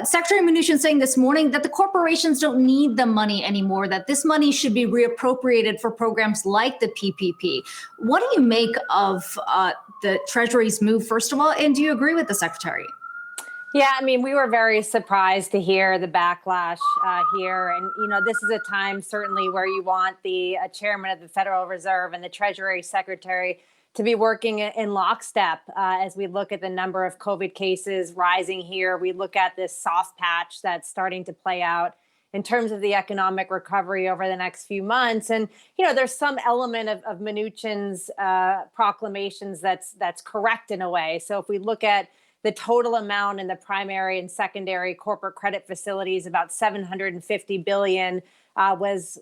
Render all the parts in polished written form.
Secretary Mnuchin saying this morning that the corporations don't need the money anymore, that this money should be reappropriated for programs like the PPP. What do you make of the Treasury's move, first of all, and do you agree with the Secretary? Yeah, I mean, we were very surprised to hear the backlash here. And, this is a time certainly where you want the chairman of the Federal Reserve and the Treasury Secretary to be working in lockstep as we look at the number of COVID cases rising here. We look at this soft patch that's starting to play out in terms of the economic recovery over the next few months. And, there's some element of Mnuchin's proclamations that's correct in a way. So if we look at the total amount in the primary and secondary corporate credit facilities, about $750 billion was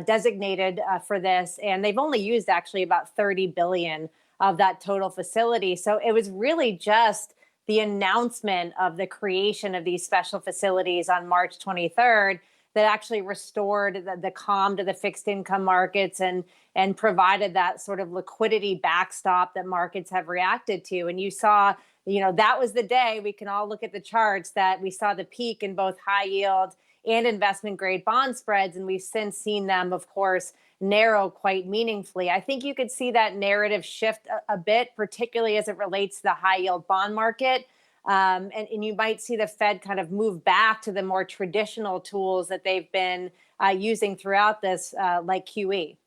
designated for this, and they've only used actually about $30 billion of that total facility. So it was really just the announcement of the creation of these special facilities on March 23rd that actually restored the calm to the fixed income markets and provided that sort of liquidity backstop that markets have reacted to. And you saw, that was the day, we can all look at the charts, that we saw the peak in both high yield and investment grade bond spreads. And we've since seen them, of course, narrow quite meaningfully. I think you could see that narrative shift a bit, particularly as it relates to the high yield bond market. And you might see the Fed kind of move back to the more traditional tools that they've been using throughout this, like QE.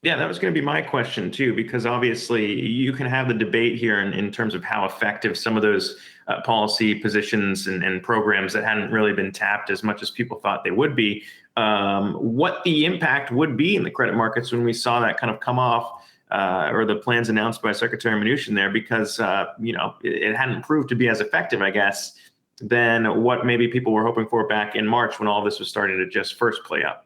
Yeah, that was going to be my question, too, because obviously you can have the debate here in terms of how effective some of those policy positions and programs that hadn't really been tapped as much as people thought they would be, what the impact would be in the credit markets when we saw that kind of come off or the plans announced by Secretary Mnuchin there, because, it hadn't proved to be as effective, I guess, than what maybe people were hoping for back in March when all this was starting to just first play out.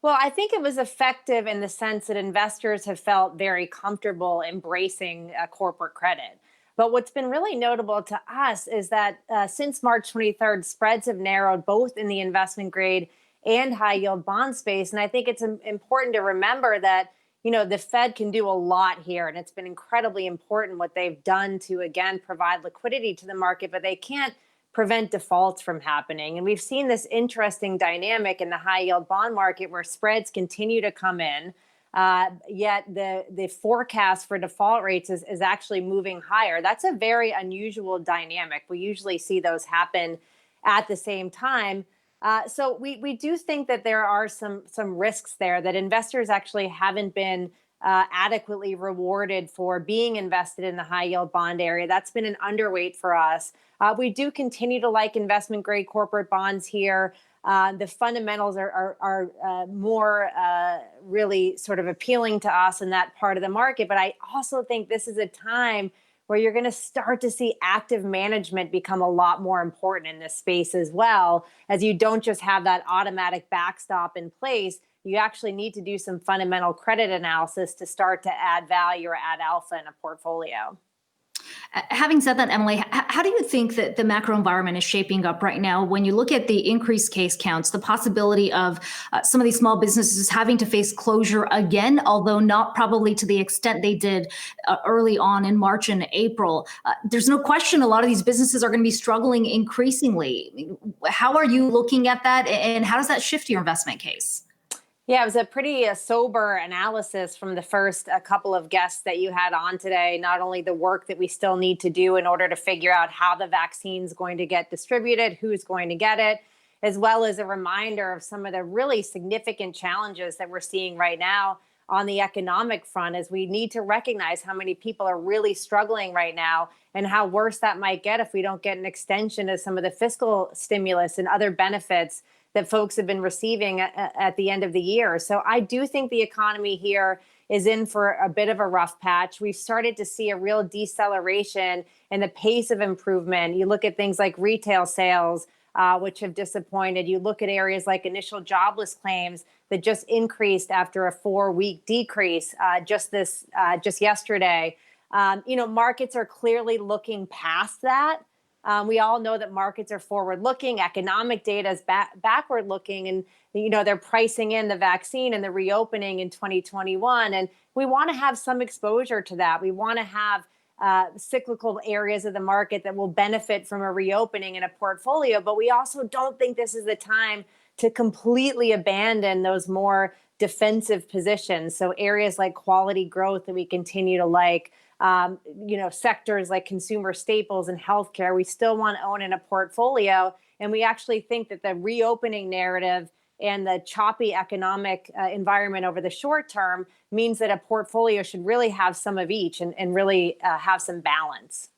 Well, I think it was effective in the sense that investors have felt very comfortable embracing corporate credit. But what's been really notable to us is that since March 23rd, spreads have narrowed both in the investment grade and high yield bond space. And I think it's important to remember that, the Fed can do a lot here. And it's been incredibly important what they've done to, again, provide liquidity to the market, but they can't prevent defaults from happening. And we've seen this interesting dynamic in the high yield bond market where spreads continue to come in, yet the forecast for default rates is actually moving higher. That's a very unusual dynamic. We usually see those happen at the same time. So we do think that there are some risks there, that investors actually haven't been adequately rewarded for being invested in the high yield bond area. That's been an underweight for us. We do continue to like investment grade corporate bonds here. The fundamentals are more really sort of appealing to us in that part of the market. But I also think this is a time where you're going to start to see active management become a lot more important in this space as well, as you don't just have that automatic backstop in place. You actually need to do some fundamental credit analysis to start to add value or add alpha in a portfolio. Having said that, Emily, how do you think that the macro environment is shaping up right now when you look at the increased case counts, the possibility of some of these small businesses having to face closure again, although not probably to the extent they did early on in March and April? There's no question a lot of these businesses are going to be struggling increasingly. How are you looking at that, and how does that shift your investment case? Yeah, it was a pretty sober analysis from the first couple of guests that you had on today. Not only the work that we still need to do in order to figure out how the vaccine's going to get distributed, who's going to get it, as well as a reminder of some of the really significant challenges that we're seeing right now on the economic front, as we need to recognize how many people are really struggling right now and how worse that might get if we don't get an extension of some of the fiscal stimulus and other benefits that folks have been receiving at the end of the year. So I do think the economy here is in for a bit of a rough patch. We've started to see a real deceleration in the pace of improvement. You look at things like retail sales, which have disappointed. You look at areas like initial jobless claims that just increased after a 4-week decrease just yesterday. Markets are clearly looking past that. We all know that markets are forward-looking. Economic data is backward-looking, and they're pricing in the vaccine and the reopening in 2021. And we want to have some exposure to that. We want to have cyclical areas of the market that will benefit from a reopening in a portfolio. But we also don't think this is the time to completely abandon those more defensive positions. So areas like quality growth that we continue to like, sectors like consumer staples and healthcare, we still want to own in a portfolio. And we actually think that the reopening narrative and the choppy economic environment over the short term means that a portfolio should really have some of each and really have some balance.